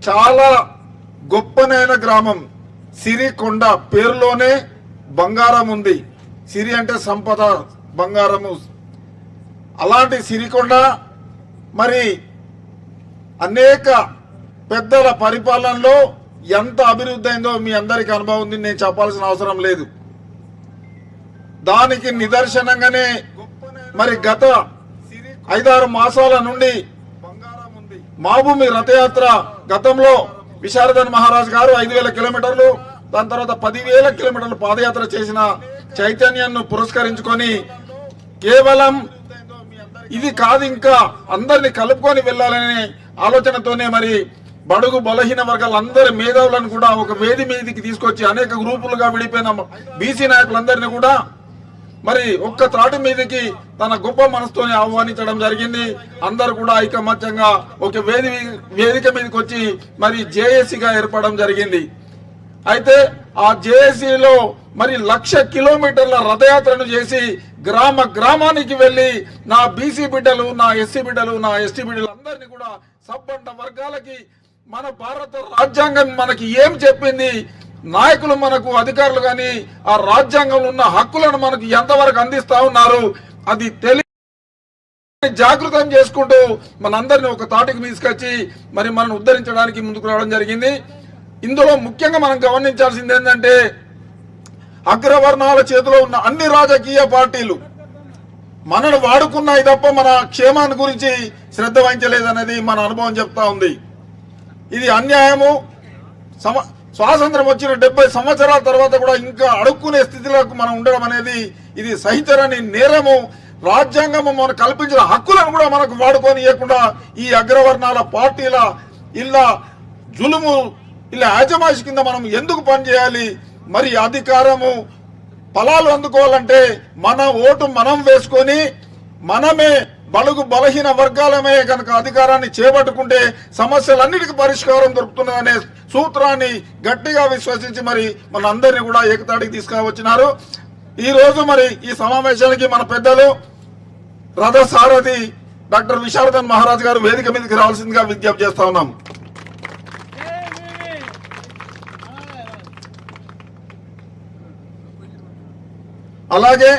చాలా గొప్పనైన గ్రామం సిరికొండ. పేరులోనే బంగారం ఉంది. సిరి అంటే సంపద, బంగారము. అలాంటి సిరికొండ మరి అనేక పెద్దల పరిపాలనలో ఎంత అభివృద్ధి అయిందో మీ అందరికీ అనుభవం ఉంది, నేను చెప్పాల్సిన అవసరం లేదు. దానికి నిదర్శనంగానే మరి గత 5-6 మాసాల నుండి మాభూమి రథయాత్ర, గతంలో విశారదన్ మహారాజ్ గారు 5,000 కిలోమీటర్లు, దాని తర్వాత 10,000 కిలోమీటర్లు పాదయాత్ర చేసిన చైతన్యాన్ని పురస్కరించుకొని కేవలం ఇది కాదు ఇంకా అందరిని కలుపుకొని వెళ్ళాలనే ఆలోచనతోనే మరి బడుగు బలహీన వర్గాలందరి మేధావులను కూడా ఒక వేది మీదకి తీసుకొచ్చి అనేక గ్రూపులుగా విడిపోయిన బీసీ నాయకులందరినీ కూడా మరి ఒక్క త్రాటి మీదకి తన గొప్ప మనసుతోనే ఆహ్వానించడం జరిగింది. అందరు కూడా ఐకమత్యంగా ఒక వేదిక మీదకి వచ్చి మరి జేఏసీగా ఏర్పడడం జరిగింది. అయితే ఆ జేఏసీలో మరి 1,00,000 కిలోమీటర్ల రథయాత్రను చేసి గ్రామ గ్రామానికి వెళ్లి నా బీసీ బిడ్డలు, నా ఎస్సీ బిడ్డలు, నా ఎస్టీ బిడ్డలు అందరినీ కూడా సబ్బండ వర్గాలకి మన భారత రాజ్యాంగం మనకి ఏం చెప్పింది, నాయకులు మనకు అధికారులు కానీ ఆ రాజ్యాంగంలో ఉన్న హక్కులను మనకు ఎంతవరకు అందిస్తా ఉన్నారు, అది జాగృతం చేసుకుంటూ మనందరినీ ఒక తాటికి తీసుకొచ్చి మరి మనం ఉద్ధరించడానికి ముందుకు రావడం జరిగింది. ఇందులో ముఖ్యంగా మనం గమనించాల్సింది ఏంటంటే అగ్రవర్ణాల చేతిలో ఉన్న అన్ని రాజకీయ పార్టీలు మనను వాడుకున్నాయి తప్ప మన క్షేమాన్ని గురించి శ్రద్ధ వహించలేదనేది మన అనుభవం చెప్తా ఉంది. ఇది అన్యాయము. స్వాతంత్రం వచ్చిన 70 సంవత్సరాల తర్వాత కూడా ఇంకా అడుక్కునే స్థితిలోకి మనం ఉండడం అనేది ఇది సహించరని నేరము. రాజ్యాంగము మనం కల్పించిన హక్కులను కూడా మనకు వాడుకొని ఇవ్వకుండా ఈ అగ్రవర్ణాల పార్టీల ఇలా జులుము, ఇలా యాజమాయిషి కింద మనం ఎందుకు పనిచేయాలి? మరి అధికారము ఫలాలు అందుకోవాలంటే మన ఓటు మనం వేసుకొని మనమే బడుగు బలహీన వర్గాలమే కనుక అధికారాన్ని చేపట్టుకుంటే సమస్యలన్నిటికీ పరిష్కారం దొరుకుతున్నదనే సూత్రాన్ని గట్టిగా విశ్వసించి మరి మన అందరినీ కూడా ఏకతాటికి తీసుకువచ్చినారు. ఈ రోజు మరి ఈ సమావేశానికి మన పెద్దలు రథసారథి డాక్టర్ విశారదన్ మహారాజ్ గారు వేదిక మీదకి రావాల్సిందిగా విజ్ఞప్తి చేస్తా ఉన్నాం. అలాగే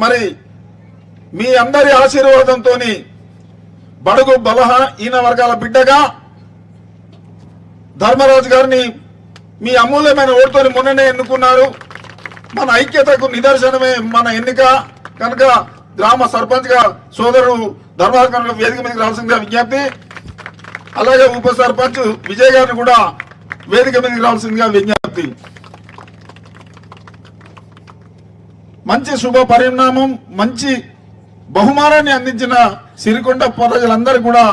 మరి మీ అందరి ఆశీర్వాదంతో బడుగు బలహీన వర్గాల బిడ్డగా ధర్మరాజు గారిని మీ అమూల్యమైన ఓటుతో మొన్ననే ఎన్నుకున్నారు. మన ఐక్యతకు నిదర్శనమే మన ఎన్నిక కనుక గ్రామ సర్పంచ్ గా సోదరుడు ధర్మరాజు గారిని వేదిక మీదకి రావాల్సిందిగా విజ్ఞప్తి. అలాగే ఉప సర్పంచ్ విజయ్ గారిని కూడా వేదిక మీదకి రావాల్సిందిగా విజ్ఞప్తి. మంచి శుభ పరిణామం, మంచి బహుమానాన్ని అందించిన సిరికొండ ప్రజలందరూ కూడా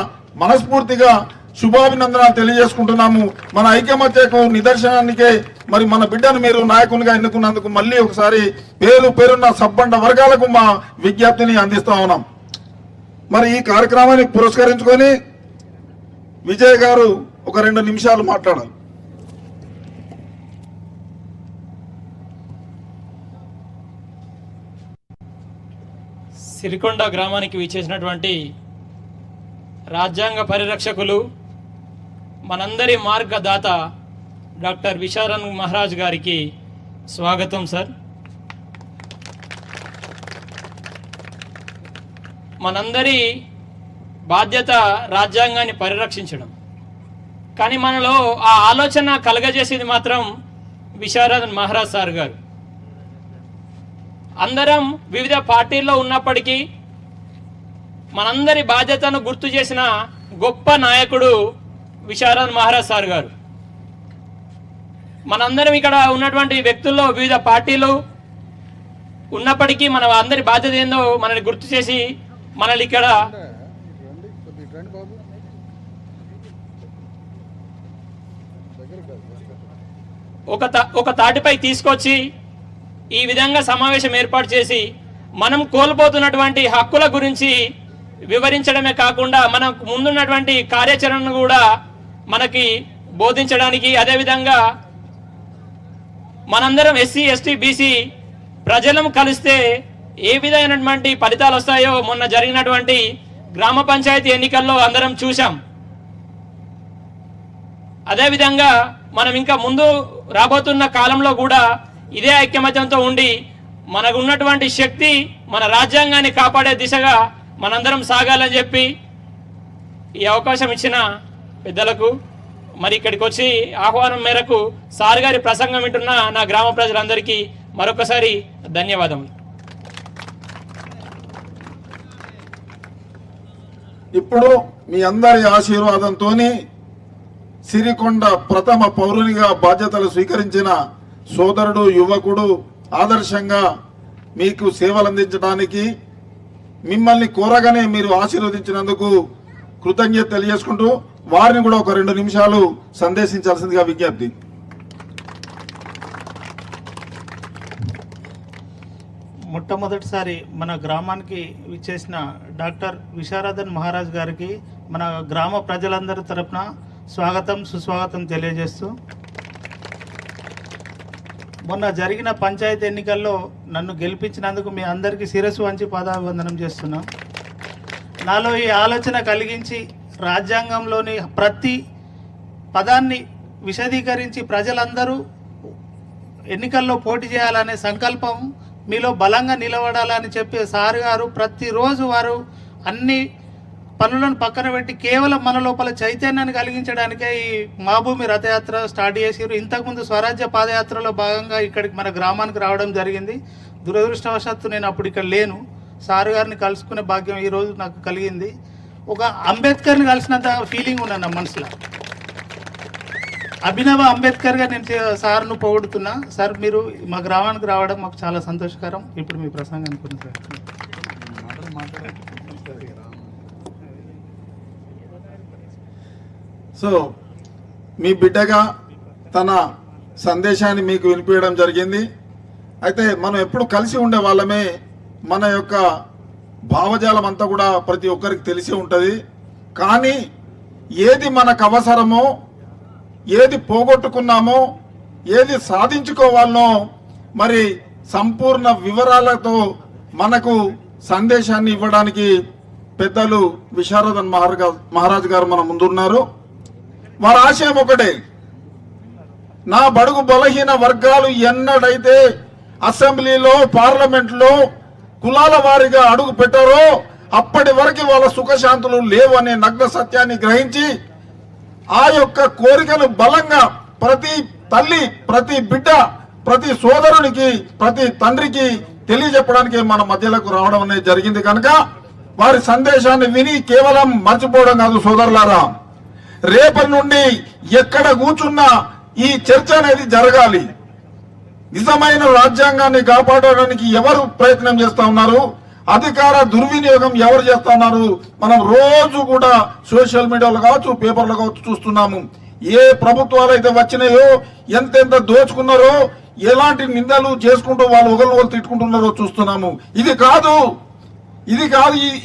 మనస్ఫూర్తిగా శుభాభినందనలు తెలియజేసుకుంటున్నాము. మన ఐకమత్యకు నిదర్శనానికే మరి మన బిడ్డను మీరు నాయకునిగా ఎన్నుకున్నందుకు మళ్ళీ ఒకసారి పేరున్న సబ్బండ వర్గాలకు మా విజ్ఞప్తిని అందిస్తా ఉన్నాం. మరి ఈ కార్యక్రమాన్ని పురస్కరించుకొని విజయ్ గారు ఒక 2 నిమిషాలు మాట్లాడాలి. సిరికొండ గ్రామానికి విచ్చేసినటువంటి రాజ్యాంగ పరిరక్షకులు, మనందరి మార్గదాత డాక్టర్ విశారదన్ మహారాజ్ గారికి స్వాగతం సార్. మనందరి బాధ్యత రాజ్యాంగాన్ని పరిరక్షించడం, కానీ మనలో ఆ ఆలోచన కలగజేసేది మాత్రం విశారదన్ మహారాజ్ సార్ గారు. అందరం వివిధ పార్టీల్లో ఉన్నప్పటికీ మనందరి బాధ్యతను గుర్తు చేసిన గొప్ప నాయకుడు విశారదన్ మహారాజ్ సార్ గారు. మనందరం ఇక్కడ ఉన్నటువంటి వ్యక్తుల్లో వివిధ పార్టీలు ఉన్నప్పటికీ మన అందరి బాధ్యత ఏందో మనల్ని గుర్తు చేసి మనల్ని ఇక్కడ ఒక తాటిపై తీసుకొచ్చి ఈ విధంగా సమావేశం ఏర్పాటు చేసి మనం కోల్పోతున్నటువంటి హక్కుల గురించి వివరించడమే కాకుండా మనకు ముందున్నటువంటి కార్యాచరణను కూడా మనకి బోధించడానికి, అదేవిధంగా మనందరం ఎస్సీ ఎస్టీ బీసీ ప్రజలను కలిస్తే ఏ విధమైనటువంటి ఫలితాలు వస్తాయో మొన్న జరిగినటువంటి గ్రామ పంచాయతీ ఎన్నికల్లో అందరం చూసాం. అదేవిధంగా మనం ఇంకా ముందు రాబోతున్న కాలంలో కూడా ఇదే ఐక్యమత్యంతో ఉండి మనకు ఉన్నటువంటి శక్తి మన రాజ్యాంగాన్ని కాపాడే దిశగా మనందరం సాగాలని చెప్పి ఈ అవకాశం ఇచ్చిన పెద్దలకు మరి ఇక్కడికి వచ్చి ఆహ్వానం మేరకు సార్ గారి ప్రసంగం వింటున్న నా గ్రామ ప్రజలందరికీ మరొకసారి ధన్యవాదములు. ఇప్పుడు మీ అందరి ఆశీర్వాదంతో సిరికొండ ప్రథమ పౌరునిగా బాధ్యతలు స్వీకరించిన సోదరుడు, యువకుడు, ఆదర్శంగా మీకు సేవలు అందించడానికి మిమ్మల్ని కోరగానే మీరు ఆశీర్వదించినందుకు కృతజ్ఞత తెలియజేసుకుంటూ వారిని కూడా ఒక 2 నిమిషాలు సందేశించాల్సిందిగా విజ్ఞప్తి. మొట్టమొదటిసారి మన గ్రామానికి విచ్చేసిన డాక్టర్ విశారదన్ మహారాజ్ గారికి మన గ్రామ ప్రజలందరి తరపున స్వాగతం, సుస్వాగతం తెలియజేస్తూ, మొన్న జరిగిన పంచాయతీ ఎన్నికల్లో నన్ను గెలిపించినందుకు మీ అందరికీ శిరస్సు వంచి పాదాభివందనం చేస్తున్నా. నాలో ఈ ఆలోచన కలిగించి రాజ్యాంగంలోని ప్రతి పదాన్ని విశదీకరించి ప్రజలందరూ ఎన్నికల్లో పోటీ చేయాలనే సంకల్పం మీలో బలంగా నిలబడాలని చెప్పి సార్ గారు ప్రతిరోజు వారు అన్ని పనులను పక్కన పెట్టి కేవలం మన లోపల చైతన్యాన్ని కలిగించడానికే ఈ మా భూమి రథయాత్ర స్టార్ట్ చేసారు. ఇంతకుముందు స్వరాజ్య పాదయాత్రలో భాగంగా ఇక్కడికి మన గ్రామానికి రావడం జరిగింది. దురదృష్టవశాత్తు నేను అప్పుడు ఇక్కడ లేను. సార్ గారిని కలుసుకునే భాగ్యం ఈరోజు నాకు కలిగింది. ఒక అంబేద్కర్ని కలిసినంత ఫీలింగ్ ఉన్నాను నా మనసులో. అభినవ అంబేద్కర్గా నేను సార్ను పొగుడుతున్నా. సార్, మీరు మా గ్రామానికి రావడం మాకు చాలా సంతోషకరం. ఇప్పుడు మీ ప్రసంగాన్ని గురించి సో మీ బిడ్డగా తన సందేశాన్ని మీకు వినిపించడం జరిగింది. అయితే మనం ఎప్పుడు కలిసి ఉండే వాళ్ళమే. మన యొక్క భావజాలం అంతా కూడా ప్రతి ఒక్కరికి తెలిసి ఉంటుంది. కానీ ఏది మనకు అవసరమో, ఏది పోగొట్టుకున్నామో, ఏది సాధించుకోవాలనో మరి సంపూర్ణ వివరాలతో మనకు సందేశాన్ని ఇవ్వడానికి పెద్దలు విశారదన్ మహారాజ్ గారు మన ముందున్నారు. వారి ఆశయం ఒకటే, నా బడుగు బలహీన వర్గాలు ఎన్నడైతే అసెంబ్లీలో, పార్లమెంట్లో కులాల వారిగా అడుగు పెట్టారో అప్పటి వరకు వాళ్ళ సుఖశాంతులు లేవు అనే నగ్న సత్యాన్ని గ్రహించి ఆ యొక్క కోరికను బలంగా ప్రతి తల్లి, ప్రతి బిడ్డ, ప్రతి సోదరునికి, ప్రతి తండ్రికి తెలియజెప్పడానికి మన మధ్యలోకి రావడం అనేది జరిగింది. కనుక వారి సందేశాన్ని విని కేవలం మర్చిపోవడం కాదు సోదరులారా. రేపటి నుండి ఎక్కడ కూర్చున్నా ఈ చర్చ అనేది జరగాలి. నిజమైన రాజ్యాంగాన్ని కాపాడడానికి ఎవరు ప్రయత్నం చేస్తా ఉన్నారు, అధికార దుర్వినియోగం ఎవరు చేస్తా ఉన్నారు, మనం రోజు కూడా సోషల్ మీడియాలో కావచ్చు, పేపర్లో కావచ్చు చూస్తున్నాము. ఏ ప్రభుత్వాలు అయితే వచ్చినాయో, ఎంతెంత దోచుకున్నారో, ఎలాంటి నిందలు చేసుకుంటూ వాళ్ళు ఒకరు తిట్టుకుంటున్నారో చూస్తున్నాము. ఇది కాదు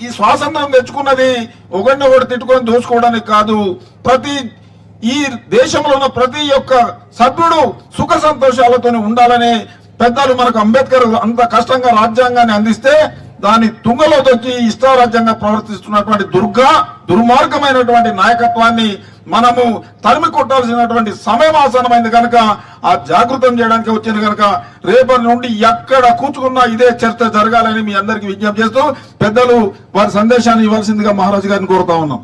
ఈ స్వాతంత్రం తెచ్చుకున్నది ఒకరినొకటి తిట్టుకొని దోచుకోవడానికి కాదు. ఈ దేశంలో ఉన్న ప్రతి ఒక్క సభ్యుడు సుఖ సంతోషాలతో ఉండాలని పెద్దలు మనకు అంబేద్కర్ అంత కష్టంగా రాజ్యాంగాన్ని అందిస్తే దాని తుంగలో తొక్కి ఇష్టారాజ్యంగా ప్రవర్తిస్తున్నటువంటి దుర్మార్గమైనటువంటి నాయకత్వాన్ని మనము తరిమి కొట్టాల్సినటువంటి సమయం ఆసనమైంది. కనుక ఆ జాగృతం చేయడానికి వచ్చింది. కనుక రేపటి నుండి ఎక్కడ కూర్చుకున్నా ఇదే చర్చ జరగాలని మీ అందరికీ విజ్ఞప్తి చేస్తూ పెద్దలు వారి సందేశాన్ని ఇవ్వాల్సిందిగా మహారాజు గారిని కోరుతా ఉన్నాం.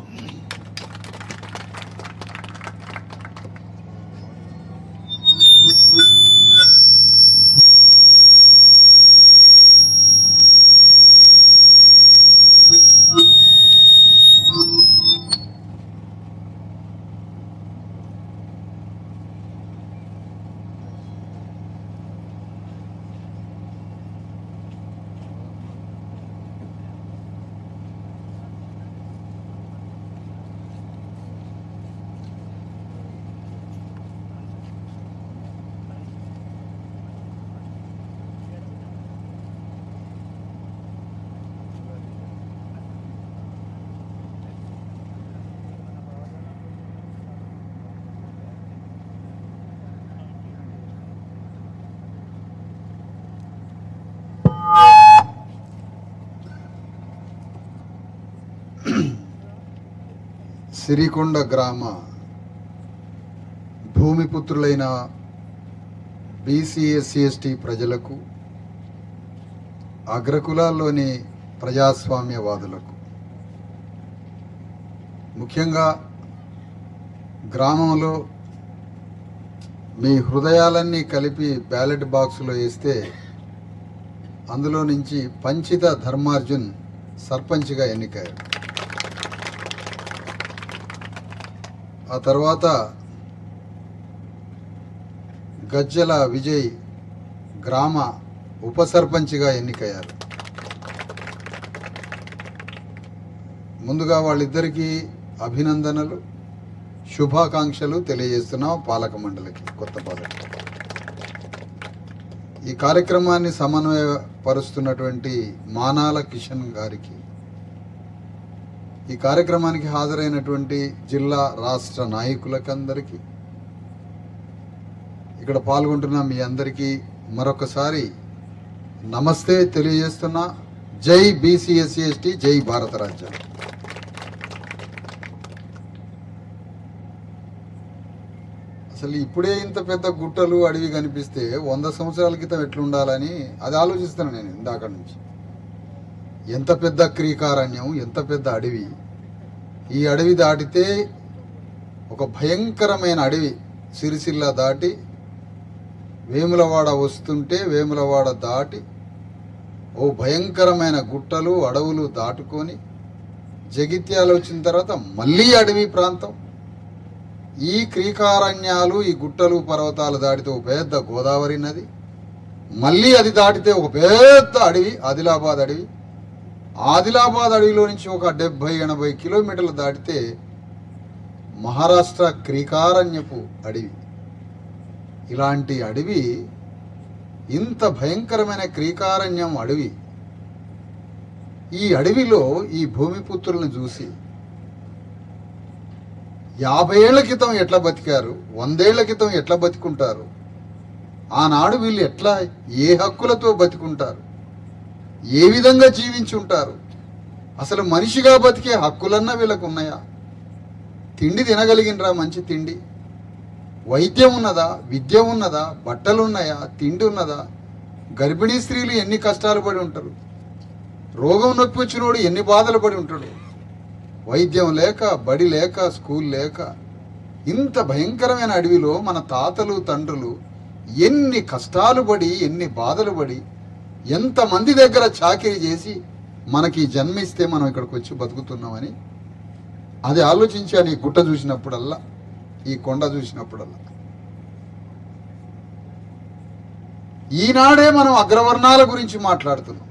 సిరికొండ గ్రామ భూమిపుత్రులైన బీసీ ఎస్సీ ఎస్టీ ప్రజలకు, అగ్రకులాల్లోని ప్రజాస్వామ్యవాదులకు, ముఖ్యంగా గ్రామంలో మీ హృదయాలన్నీ కలిపి బ్యాలెట్ బాక్సులో వేస్తే అందులో నుంచి పంచిత ధర్మార్జున్ సర్పంచ్గా ఎన్నికయ్యారు. ఆ తర్వాత గజ్జల విజయ్ గ్రామ ఉప సర్పంచ్గా ఎన్నికయ్యారు. ముందుగా వాళ్ళిద్దరికీ అభినందనలు, శుభాకాంక్షలు తెలియజేస్తున్నాం పాలక మండలికి, కొత్త పాలక. ఈ కార్యక్రమాన్ని సమన్వయపరుస్తున్నటువంటి మానాల కిషన్ గారికి, ఈ కార్యక్రమానికి హాజరైనటువంటి జిల్లా రాష్ట్ర నాయకులకందరికీ, ఇక్కడ పాల్గొంటున్న మీ అందరికీ మరొకసారి నమస్తే తెలియజేస్తున్నా. జై బీసీ ఎస్సీ ఎస్టీ, జై భారత రాజ్యం. అసలు ఇప్పుడే ఇంత పెద్ద గుట్టలు అడవి కనిపిస్తే 100 సంవత్సరాల క్రితం ఎట్లుండాలని అది ఆలోచిస్తాను నేను ఇందాక నుంచి. ఎంత పెద్ద క్రీకారణ్యం, ఎంత పెద్ద అడవి. ఈ అడవి దాటితే ఒక భయంకరమైన అడవి, సిరిసిల్ల దాటి వేములవాడ వస్తుంటే వేములవాడ దాటి ఓ భయంకరమైన గుట్టలు అడవులు దాటుకొని జగిత్యాల వచ్చిన తర్వాత మళ్ళీ అడవి ప్రాంతం. ఈ క్రీకారణ్యాలు, ఈ గుట్టలు పర్వతాలు దాటితే ఒక పెద్ద గోదావరి నది, మళ్ళీ అది దాటితే ఒక పెద్ద అడవి, ఆదిలాబాద్ అడవి. ఆదిలాబాద్ అడవిలో నుంచి ఒక 70-80 కిలోమీటర్లు దాటితే మహారాష్ట్ర క్రీకారణ్యపు అడవి. ఇలాంటి అడవి, ఇంత భయంకరమైన క్రీకారణ్యం అడవి, ఈ అడవిలో ఈ భూమిపుత్రులను చూసి 50 ఏళ్ల క్రితం ఎట్లా బతికారు, 100 ఏళ్ల క్రితం ఎట్లా బతికుంటారు, ఆనాడు వీళ్ళు ఎట్లా ఏ హక్కులతో బతికుంటారు, ఏ విధంగా జీవించుంటారు, అసలు మనిషిగా బతికే హక్కులన్నా వీళ్ళకు ఉన్నాయా, తిండి తినగలిగినరా, మంచి తిండి, వైద్యం ఉన్నదా, విద్య ఉన్నదా, బట్టలు ఉన్నాయా, తిండి ఉన్నదా, గర్భిణీ స్త్రీలు ఎన్ని కష్టాలు పడి ఉంటారు, రోగం నొప్పి వచ్చినోడు ఎన్ని బాధలు పడి ఉంటాడు, వైద్యం లేక, బడి లేక, స్కూల్ లేక, ఇంత భయంకరమైన అడవిలో మన తాతలు తండ్రులు ఎన్ని కష్టాలు పడి, ఎన్ని బాధలు పడి, ఎంతమంది దగ్గర చాకిరీ చేసి మనకి జన్మిస్తే మనం ఇక్కడికి వచ్చి బతుకుతున్నామని అది ఆలోచించాను. ఈ గుట్ట చూసినప్పుడల్లా, ఈ కొండ చూసినప్పుడల్లా. ఈనాడే మనం అగ్రవర్ణాల గురించి మాట్లాడుతున్నాం,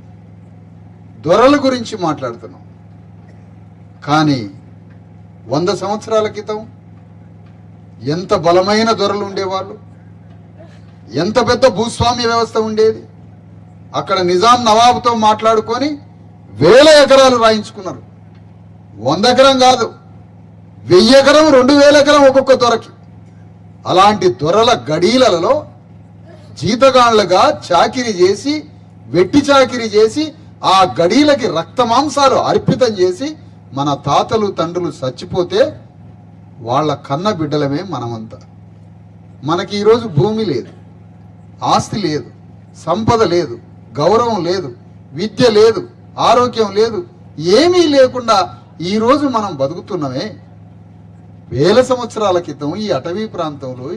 దొరల గురించి మాట్లాడుతున్నాం. కానీ 100 సంవత్సరాల క్రితం ఎంత బలమైన దొరలు ఉండేవాళ్ళు, ఎంత పెద్ద భూస్వామ్య వ్యవస్థ ఉండేది. అక్కడ నిజాం నవాబుతో మాట్లాడుకొని 1000 ఎకరాలు రాయించుకున్నారు. 100 ఎకరం కాదు, 1000 ఎకరం, 2000 ఎకరం ఒక్కొక్క దొరకి. అలాంటి దొరల గడీలలో జీతగాళ్లుగా చాకిరీ చేసి, వెట్టి చాకిరీ చేసి, ఆ గడీలకి రక్త మాంసాలు అర్పితం చేసి మన తాతలు తండ్రులు చచ్చిపోతే వాళ్ళ కన్న బిడ్డలమే మనమంతా. మనకి ఈరోజు భూమి లేదు, ఆస్తి లేదు, సంపద లేదు, గౌరవం లేదు, విద్య లేదు, ఆరోగ్యం లేదు, ఏమీ లేకుండా ఈరోజు మనం బతుకుతున్నామే. 1000 సంవత్సరాల క్రితం ఈ అటవీ ప్రాంతంలో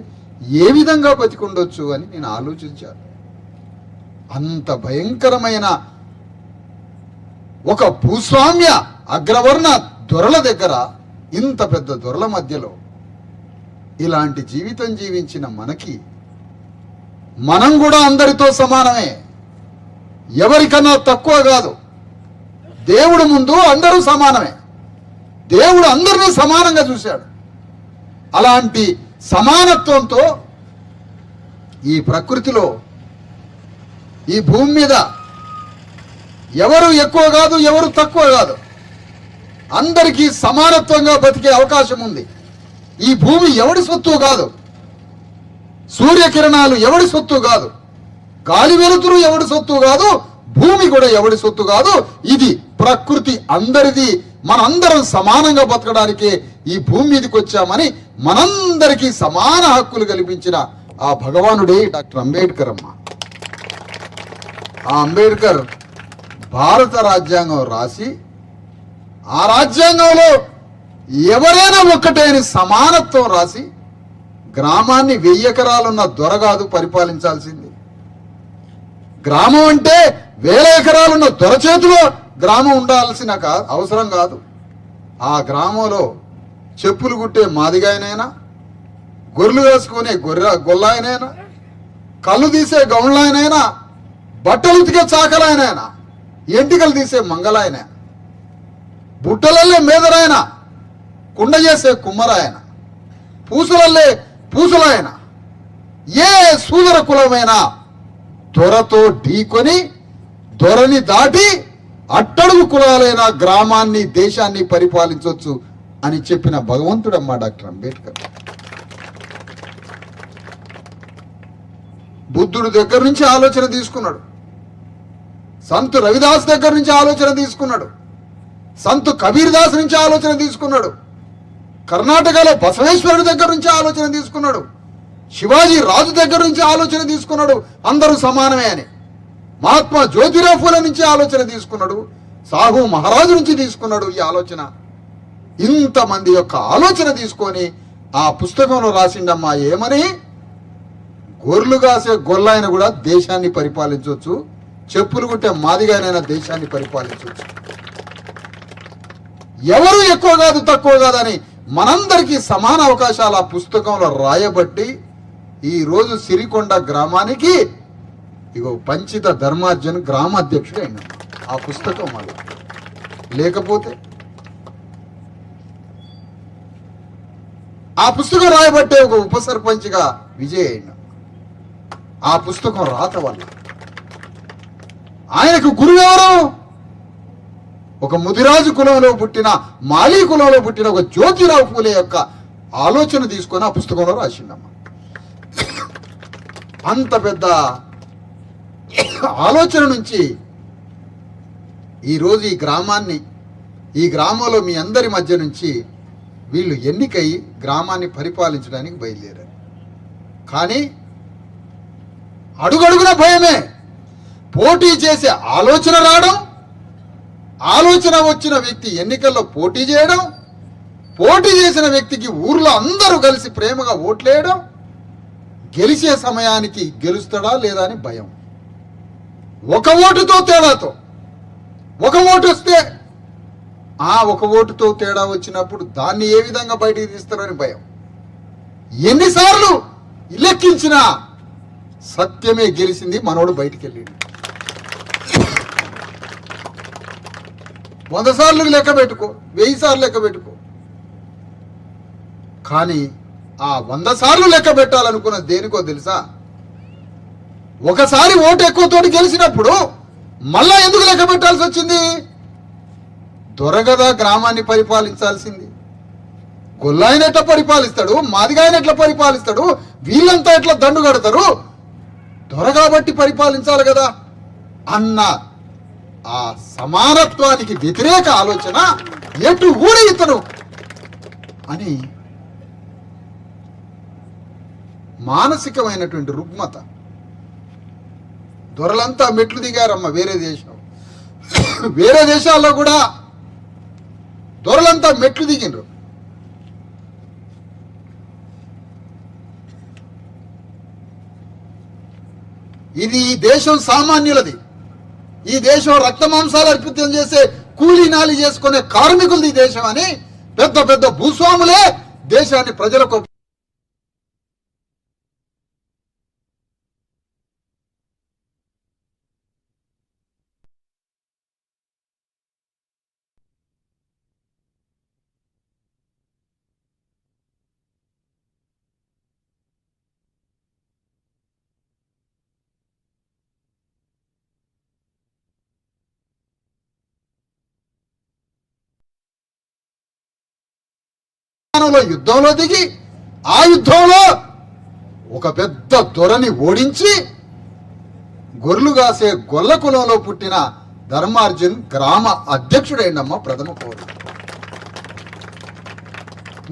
ఏ విధంగా బతికుండొచ్చు అని నేను ఆలోచించాను. అంత భయంకరమైన ఒక భూస్వామ్య అగ్రవర్ణ దొరల దగ్గర, ఇంత పెద్ద దొరల మధ్యలో ఇలాంటి జీవితం జీవించిన మనకి, మనం కూడా అందరితో సమానమే, ఎవరికన్నా తక్కువ కాదు. దేవుడు ముందు అందరూ సమానమే. దేవుడు అందరినీ సమానంగా చూశాడు. అలాంటి సమానత్వంతో ఈ ప్రకృతిలో, ఈ భూమి మీద ఎవరు ఎక్కువ కాదు, ఎవరు తక్కువ కాదు, అందరికీ సమానత్వంగా బతికే అవకాశం ఉంది. ఈ భూమి ఎవడి సొత్తు కాదు, సూర్యకిరణాలు ఎవడి సొత్తు కాదు, గాలి వెలుతురు ఎవడి సొత్తు కాదు, భూమి కూడా ఎవడి సొత్తు కాదు. ఇది ప్రకృతి అందరిది. మనందరం సమానంగా బతకడానికి ఈ భూమి మీదకి వచ్చామని మనందరికీ సమాన హక్కులు కల్పించిన ఆ భగవానుడే డాక్టర్ అంబేద్కర్ అమ్మ. ఆ అంబేద్కర్ భారత రాజ్యాంగం రాసి ఆ రాజ్యాంగంలో ఎవరైనా ఒక్కటే అని సమానత్వం రాసి గ్రామాన్ని 1000 ఎకరాలున్న దొర కాదు పరిపాలించాల్సింది. గ్రామం అంటే 1000 ఎకరాలున్న దొర చేతిలో గ్రామం ఉండాల్సిన అవసరం కాదు. ఆ గ్రామంలో చెప్పులు కుట్టే మాదిగాయనైనా, గొర్రెలు వేసుకునే గొల్లాయనైనా, కళ్ళు తీసే గౌండ్లాయనైనా, బట్టలు ఉతికే చాకలాయనైనా, ఎంటికలు తీసే మంగళాయన, బుట్టలల్లే మేదరాయన, కుండ చేసే కుమ్మరాయన, పూసలల్లే పూసలాయన, ఏ సూదర కులమైనా దొరతో ఢీకొని దొరని దాటి అట్టడుగు కులాలైన గ్రామాన్ని దేశాన్ని పరిపాలించవచ్చు అని చెప్పిన భగవంతుడమ్మా డాక్టర్ అంబేద్కర్. బుద్ధుడు దగ్గర నుంచి ఆలోచన తీసుకున్నాడు, సంత్ రవిదాస్ దగ్గర నుంచి ఆలోచన తీసుకున్నాడు, సంత్ కబీర్ దాస్ నుంచి ఆలోచన తీసుకున్నాడు, కర్ణాటకలో బసవేశ్వరుడి దగ్గర నుంచి ఆలోచన తీసుకున్నాడు, శివాజీ రాజు దగ్గర నుంచి ఆలోచన తీసుకున్నాడు అందరూ సమానమే అని, మహాత్మా జ్యోతిరావు ఫూలే నుంచి ఆలోచన తీసుకున్నాడు, సాహు మహారాజు నుంచి తీసుకున్నాడు ఈ ఆలోచన. ఇంతమంది యొక్క ఆలోచన తీసుకొని ఆ పుస్తకంలో రాసిండమ్మా ఏమని, గొర్రెలు కాసే గొల్లాయన కూడా దేశాన్ని పరిపాలించవచ్చు, చెప్పులు కుట్టే మాదిగానైనా దేశాన్ని పరిపాలించవచ్చు. ఎవరు ఎక్కువ కాదు తక్కువ కాదని మనందరికీ సమాన అవకాశాలు ఆ పుస్తకంలో రాయబట్టి ఈ రోజు సిరికొండ గ్రామానికి ఇగో పంచిత ధర్మార్జన్ గ్రామాధ్యక్షుడు అయినా ఆ పుస్తకం వల్ల. లేకపోతే ఆ పుస్తకం రాయబట్టే ఒక ఉప సర్పంచ్గా విజయ్ అయినా ఆ పుస్తకం రాత వల్ల. ఆయనకు గురువు ఎవరు? ఒక ముదిరాజు కులంలో పుట్టిన, మాలీ కులంలో పుట్టిన ఒక జ్యోతిరావు ఫూలే యొక్క ఆలోచన తీసుకొని ఆ పుస్తకంలో రాసిండమ్మ. అంత పెద్ద ఆలోచన నుంచి ఈరోజు ఈ గ్రామంలో మీ అందరి మధ్య నుంచి వీళ్ళు ఎన్నికై గ్రామాన్ని పరిపాలించడానికి బయలుదేరారు. కానీ అడుగడుగున భయమే. పోటీ చేసే ఆలోచన రావడం, ఆలోచన వచ్చిన వ్యక్తి ఎన్నికల్లో పోటీ చేయడం, పోటీ చేసిన వ్యక్తికి ఊర్లో అందరూ కలిసి ప్రేమగా ఓట్లేయడం, గెలిచే సమయానికి గెలుస్తాడా లేదా అని భయం. ఒక ఓటుతో తేడాతో, ఒక ఓటు వస్తే ఆ ఒక ఓటుతో తేడా వచ్చినప్పుడు దాన్ని ఏ విధంగా బయటికి తీస్తారని భయం. ఎన్నిసార్లు లెక్కించినా సత్యమే గెలిచింది, మనోడు బయటికి వెళ్ళింది. 100 సార్లు లెక్క పెట్టుకో, 1000 సార్లు లెక్క పెట్టుకో. కానీ ఆ 100 సార్లు లెక్క పెట్టాలనుకున్న దేనికో తెలుసా? ఒకసారి ఓటు ఎక్కువతోటి గెలిచినప్పుడు మళ్ళా ఎందుకు లెక్క పెట్టాల్సి వచ్చింది? దొరగదా గ్రామాన్ని పరిపాలించాల్సింది. గొల్లాయన ఎట్లా పరిపాలిస్తాడు, మాదిగాయన ఎట్లా పరిపాలిస్తాడు, వీళ్ళంతా ఎట్లా దండు కడతారు, దొర కాబట్టి పరిపాలించాలి కదా అన్న ఆ సమానత్వానికి వ్యతిరేక ఆలోచన ఎటు ఊరి ఇతను అని మానసికమైనటువంటి రుగ్మత. దొరలంతా మెట్లు దిగారమ్మ వేరే దేశాల్లో కూడా దొరలంతా మెట్లు దిగినరు. ఇది ఈ దేశం సామాన్యులది, ఈ దేశం రక్త మాంసాలు అర్పితం చేసే కూలీ నాలి చేసుకునే కార్మికులది ఈ దేశం అని పెద్ద పెద్ద భూస్వాములే దేశాన్ని ప్రజలకు యుద్ధంలో దిగి ఆ యుద్ధంలో ఒక పెద్ద దొరని ఓడించి గొర్రెలు కాసే గొల్ల కులంలో పుట్టిన ధర్మార్జున్ గ్రామ అధ్యక్షుడైందమ్మ ప్రథమ పౌరుడు.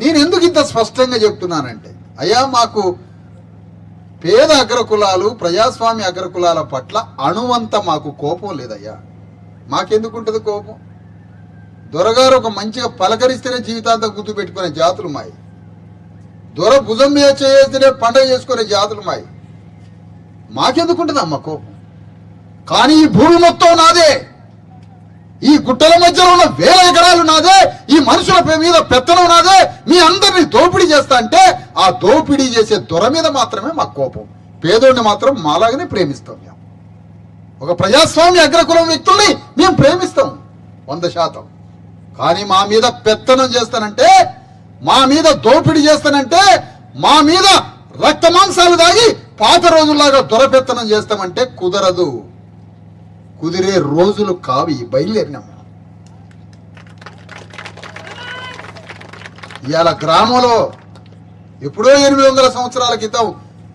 నేను ఎందుకు ఇంత స్పష్టంగా చెప్తున్నానంటే, అయ్యా మాకు పేద అగ్రకులాలు ప్రజాస్వామ్య అగ్రకులాల పట్ల అణువంత మాకు కోపం లేదయ్యా. మాకెందుకుంటుంది కోపం? దొరగారు ఒక మంచిగా పలకరిస్తేనే జీవితాంతం గుర్తు పెట్టుకునే జాతులు మాయి. దొర భుజం మీద చేస్తేనే పండగ చేసుకునే జాతులు మాయి. మాకెందుకుంటుంది అమ్మ కోపం? కానీ ఈ భూమి మొత్తం నాదే, ఈ గుట్టల మధ్యలో ఉన్న 1000 ఎకరాలు నాదే, ఈ మనుషుల మీద పెత్తనం నాదే, మీ అందరినీ దోపిడీ చేస్తా అంటే ఆ దోపిడీ చేసే దొర మీద మాత్రమే మాకు కోపం. పేదోడిని మాత్రం మాలాగానే ప్రేమిస్తాం. మేము ఒక ప్రజాస్వామ్య అగ్రకులం వ్యక్తుల్ని మేము ప్రేమిస్తాం 100%. కానీ మా మీద పెత్తనం చేస్తానంటే, మా మీద దోపిడీ చేస్తానంటే, మా మీద రక్త మాంసాలు దాగి పాత రోజుల్లాగా దొరపెత్తనం చేస్తామంటే కుదరదు. కుదిరే రోజులు కావి. బయలుదేరినాం. ఇవాళ గ్రామంలో ఎప్పుడో 800 సంవత్సరాల క్రితం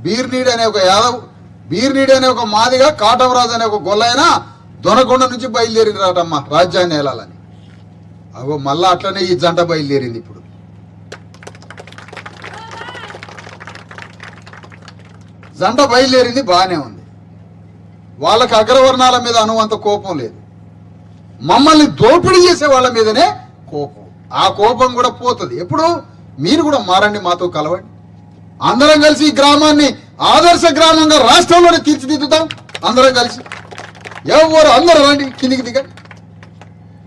బీర్నీడ్ అనే ఒక మాదిగా, కాటవరాజు అనే ఒక గొల్లైన దొనకొండ నుంచి బయలుదేరిరాటమ్మా రాజ్యాన్ని ఏలాలని. అగో మళ్ళా అట్లనే ఈ జంట బయలుదేరింది. ఇప్పుడు జంట బయలుదేరింది, బాగానే ఉంది. వాళ్ళకి అగ్రవర్ణాల మీద అనువంత కోపం లేదు, మమ్మల్ని దోపిడీ చేసే వాళ్ళ మీదనే కోపం. ఆ కోపం కూడా పోతుంది. ఎప్పుడు మీరు కూడా మారండి, మాతో కలవండి. అందరం కలిసి ఈ గ్రామాన్ని ఆదర్శ గ్రామంగా రాష్ట్రంలోనే తీర్చిదిద్దుతాం. అందరం కలిసి అందరూ రండి, కిందికి దిగండి.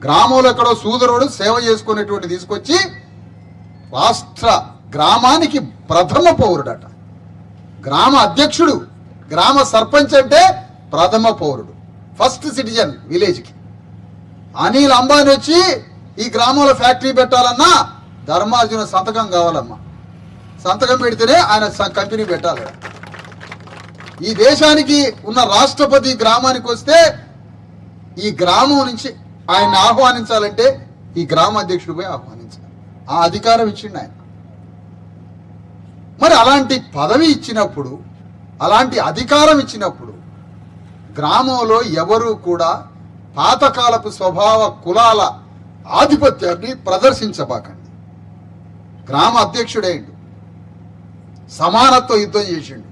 గ్రామంలో ఎక్కడో సూదరుడు సేవ చేసుకునేటువంటి తీసుకొచ్చి రాష్ట్ర గ్రామానికి ప్రథమ పౌరుడట. గ్రామ అధ్యక్షుడు, గ్రామ సర్పంచ్ అంటే ప్రథమ పౌరుడు, ఫస్ట్ సిటిజన్ విలేజ్కి. అనిల్ అంబానీ వచ్చి ఈ గ్రామంలో ఫ్యాక్టరీ పెట్టాలన్నా ధర్మార్జున సంతకం కావాలమ్మా. సంతకం పెడితేనే ఆయన కంపెనీ పెట్టాలి. ఈ దేశానికి ఉన్న రాష్ట్రపతి గ్రామానికి వస్తే ఈ గ్రామం నుంచి ఆయన్ని ఆహ్వానించాలంటే ఈ గ్రామ అధ్యక్షుడు పోయి ఆహ్వానించాలి. ఆ అధికారం ఇచ్చిండు ఆయన. మరి అలాంటి పదవి ఇచ్చినప్పుడు, అలాంటి అధికారం ఇచ్చినప్పుడు గ్రామంలో ఎవరు కూడా పాతకాలపు స్వభావ కులాల ఆధిపత్యాన్ని ప్రదర్శించబాకండి. గ్రామ అధ్యక్షుడైండు, సమానత్వ యుద్ధం చేసిండు,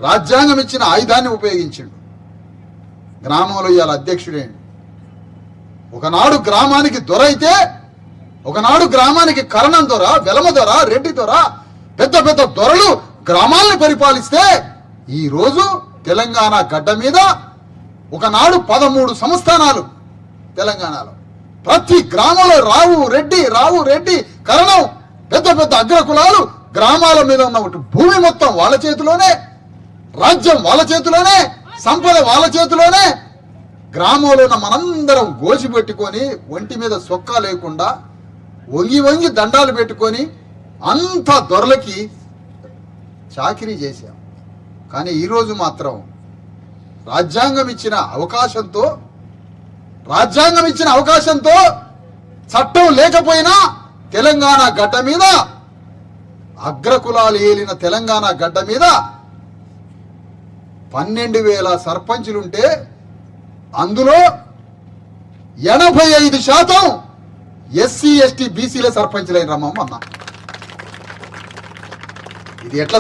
రాజ్యాంగం ఇచ్చిన ఆయుధాన్ని ఉపయోగించిండు. గ్రామంలో ఇవాళ అధ్యక్షుడైండు. ఒకనాడు గ్రామానికి దొర అయితే, ఒకనాడు గ్రామానికి కరణం దొర, వెలమ దొర, రెడ్డి దొర, పెద్ద పెద్ద దొరలు గ్రామాలని పరిపాలిస్తే ఈరోజు తెలంగాణ గడ్డ మీద ఒకనాడు 13 సంస్థానాలు తెలంగాణలో. ప్రతి గ్రామంలో రావు రెడ్డి కరణం, పెద్ద పెద్ద అగ్రకులాలు గ్రామాల మీద ఉన్న భూమి మొత్తం వాళ్ళ చేతిలోనే, రాజ్యం వాళ్ళ చేతిలోనే, సంపద వాళ్ళ చేతిలోనే. గ్రామంలో ఉన్న మనందరం గోసి పెట్టుకొని ఒంటి మీద సొక్కా లేకుండా వంగి దండాలు పెట్టుకొని అంత దొరలకి చాకిరీ చేశాం. కానీ ఈరోజు మాత్రం రాజ్యాంగం ఇచ్చిన అవకాశంతో చట్టం లేకపోయినా తెలంగాణ గడ్డ మీద, అగ్రకులాలు ఏలిన తెలంగాణ గడ్డ మీద 12,000 సర్పంచులుంటే అందులో 85% ఎస్సీ ఎస్టీ బీసీల సర్పంచులైన రమ్మమ్మ అన్న. ఇది ఎట్లా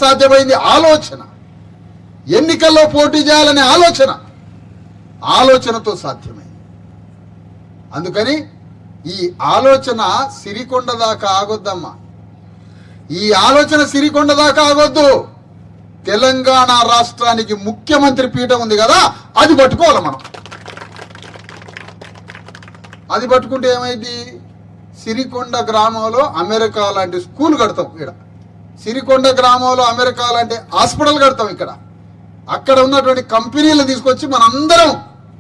సాధ్యమైంది? ఆలోచన, ఎన్నికల్లో పోటీ చేయాలనే ఆలోచనతో సాధ్యమైంది. అందుకని ఈ ఆలోచన సిరికొండ దాకా ఆగొద్దమ్మా. ఈ ఆలోచన సిరికొండ దాకా ఆగొద్దు. తెలంగాణ రాష్ట్రానికి ముఖ్యమంత్రి పీఠం ఉంది కదా, అది పట్టుకోవాలి మనం. అది పట్టుకుంటే ఏమైంది? సిరికొండ గ్రామంలో అమెరికా లాంటి స్కూల్ కడతాం. ఇక్కడ సిరికొండ గ్రామంలో అమెరికా లాంటి హాస్పిటల్ కడతాం. అక్కడ ఉన్నటువంటి కంపెనీలను తీసుకొచ్చి మనందరం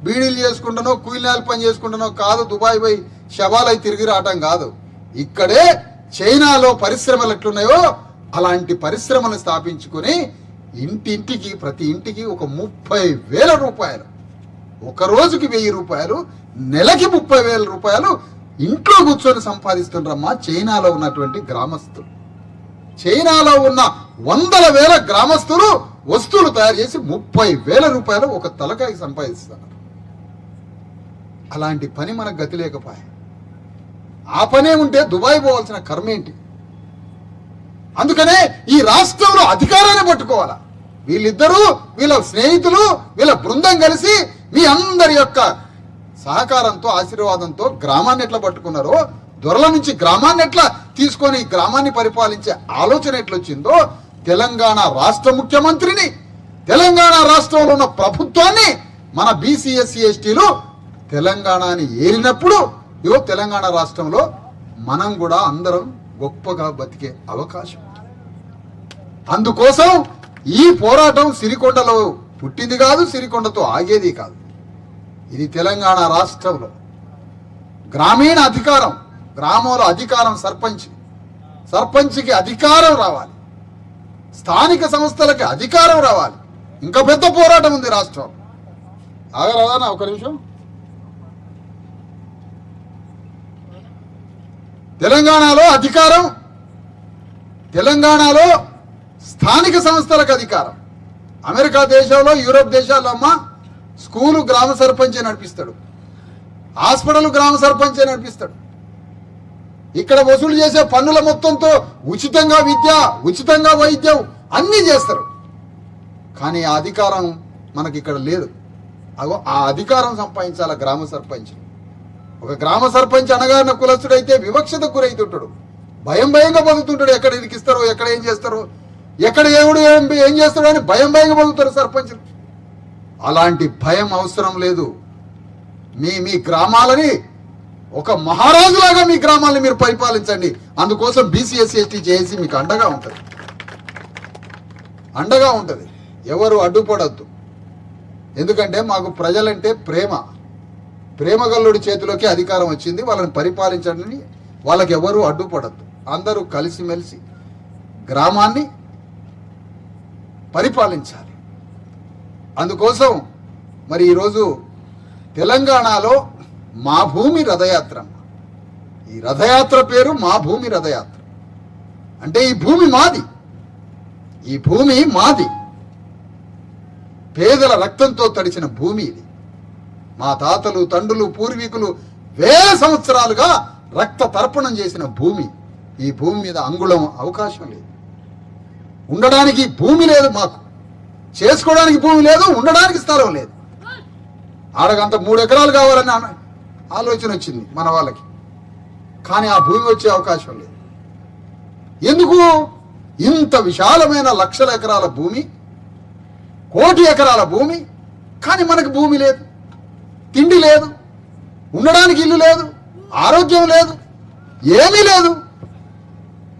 బీడీలు చేసుకుంటానో, కూలీనాలు పని చేసుకుంటానో కాదు, దుబాయ్ పోయి శవాలై తిరిగి రావటం కాదు. ఇక్కడే చైనాలో పరిశ్రమలు ఎట్లున్నాయో అలాంటి పరిశ్రమలు స్థాపించుకొని ఇంటింటికి, ప్రతి ఇంటికి ఒక 30,000 రూపాయలు, ఒక రోజుకి 1,000 రూపాయలు, నెలకి 30,000 రూపాయలు ఇంట్లో కూర్చొని సంపాదిస్తుండ్రమ్మా చైనాలో ఉన్నటువంటి గ్రామస్తులు. చైనాలో ఉన్న 100,000 గ్రామస్తులు వస్తువులు తయారు చేసి 30,000 రూపాయలు ఒక తలకాయకి సంపాదిస్తున్నారు. అలాంటి పని మనకు గతి లేకపోయా. ఆ పనే ఉంటే దుబాయ్ పోవాల్సిన కర్మ ఏంటి? అందుకనే ఈ రాష్ట్రంలో అధికారాన్ని పట్టుకోవాలా. వీళ్ళిద్దరూ, వీళ్ళ స్నేహితులు, వీళ్ళ బృందం కలిసి మీ అందరి యొక్క సహకారంతో, ఆశీర్వాదంతో గ్రామాన్ని ఎట్లా పట్టుకున్నారో, దొరల నుంచి గ్రామాన్ని ఎట్లా తీసుకొని గ్రామాన్ని పరిపాలించే ఆలోచన ఎట్లొచ్చిందో, తెలంగాణ రాష్ట్ర ముఖ్యమంత్రిని, తెలంగాణ రాష్ట్రంలో ఉన్న ప్రభుత్వాన్ని మన బీసీ ఎస్సీ ఎస్టీలు తెలంగాణని ఏలినప్పుడు ఇగో తెలంగాణ రాష్ట్రంలో మనం కూడా అందరం గొప్పగా బతికే అవకాశం. అందుకోసం ఈ పోరాటం సిరికొండలో పుట్టింది కాదు, సిరికొండతో ఆగేది కాదు. ఇది తెలంగాణ రాష్ట్రంలో గ్రామీణ అధికారం, గ్రామంలో అధికారం సర్పంచ్కి అధికారం రావాలి, స్థానిక సంస్థలకి అధికారం రావాలి. ఇంకా పెద్ద పోరాటం ఉంది రాష్ట్రం. ఆగరాదా ఒక నిమిషం. తెలంగాణలో అధికారం, తెలంగాణలో స్థానిక సంస్థలకు అధికారం. అమెరికా దేశంలో, యూరోప్ దేశాల్లో అమ్మ స్కూలు గ్రామ సర్పంచే నడిపిస్తాడు, హాస్పిటల్ గ్రామ సర్పంచే నడిపిస్తాడు. ఇక్కడ వసూలు చేసే పన్నుల మొత్తంతో ఉచితంగా విద్య, ఉచితంగా వైద్యం అన్నీ చేస్తారు. కానీ ఆ అధికారం మనకి ఇక్కడ లేదు. అగో ఆ అధికారం సంపాదించాల గ్రామ సర్పంచ్. ఒక గ్రామ సర్పంచ్ అనగారిన కులస్తుడైతే వివక్షతకు గురైతుంటాడు, భయంగా బతుకుతుంటాడు. ఎక్కడ ఇరికిస్తారో, ఎక్కడ ఏం చేస్తారో, ఎక్కడ ఎవడు ఏం చేస్తాడో అని భయంగా బతుకుతారు సర్పంచ్. అలాంటి భయం అవసరం లేదు. మీ గ్రామాలని ఒక మహారాజులాగా మీ గ్రామాలని మీరు పరిపాలించండి. అందుకోసం బీసీ ఎస్సీ ఎస్టీ చేసి మీకు అండగా ఉంటుంది. ఎవరు అడ్డుపడద్దు. ఎందుకంటే మాకు ప్రజలంటే ప్రేమగల్లుడి చేతిలోకి అధికారం వచ్చింది. వాళ్ళని పరిపాలించండి, వాళ్ళకి ఎవరు అడ్డుపడద్దు. అందరూ కలిసిమెలిసి గ్రామాన్ని పరిపాలించాలి. అందుకోసం మరి ఈరోజు తెలంగాణలో మా భూమి రథయాత్ర. ఈ రథయాత్ర పేరు మా భూమి రథయాత్ర. అంటే ఈ భూమి మాది, పేదల రక్తంతో తడిచిన భూమి ఇది. మా తాతలు, తండ్రులు, పూర్వీకులు వేల సంవత్సరాలుగా రక్త తర్పణం చేసిన భూమి. ఈ భూమి మీద అంగుళం అవకాశం లేదు. ఉండడానికి భూమి లేదు, మాకు చేసుకోవడానికి భూమి లేదు, ఉండడానికి స్థలం లేదు. ఆడకంత 3 ఎకరాలు కావాలని ఆలోచన వచ్చింది మన వాళ్ళకి. కానీ ఆ భూమి వచ్చే అవకాశం లేదు. ఎందుకు? ఇంత విశాలమైన లక్షల ఎకరాల భూమి, కోటి ఎకరాల భూమి, కానీ మనకు భూమి లేదు, తిండి లేదు, ఉండడానికి ఇల్లు లేదు, ఆరోగ్యం లేదు, ఏమీ లేదు.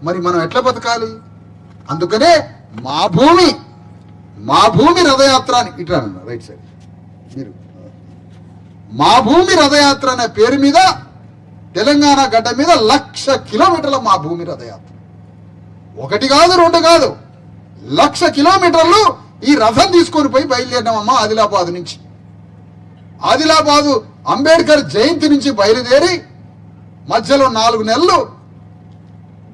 మరి మనం ఎట్లా బతకాలి? అందుకనే మా భూమి రథయాత్ర అని ఇట్లా రైట్ సైడ్ మీరు మా భూమి రథయాత్ర అనే పేరు మీద తెలంగాణ గడ్డ మీద 1,00,000 కిలోమీటర్ల మా భూమి రథయాత్ర. 1 కాదు 2 కాదు, 1,00,000 కిలోమీటర్లు ఈ రథం తీసుకొని పోయి బయలుదేరినామమ్మా. ఆదిలాబాద్ నుంచి, ఆదిలాబాదు అంబేద్కర్ జయంతి నుంచి బయలుదేరి మధ్యలో 4 నెలలు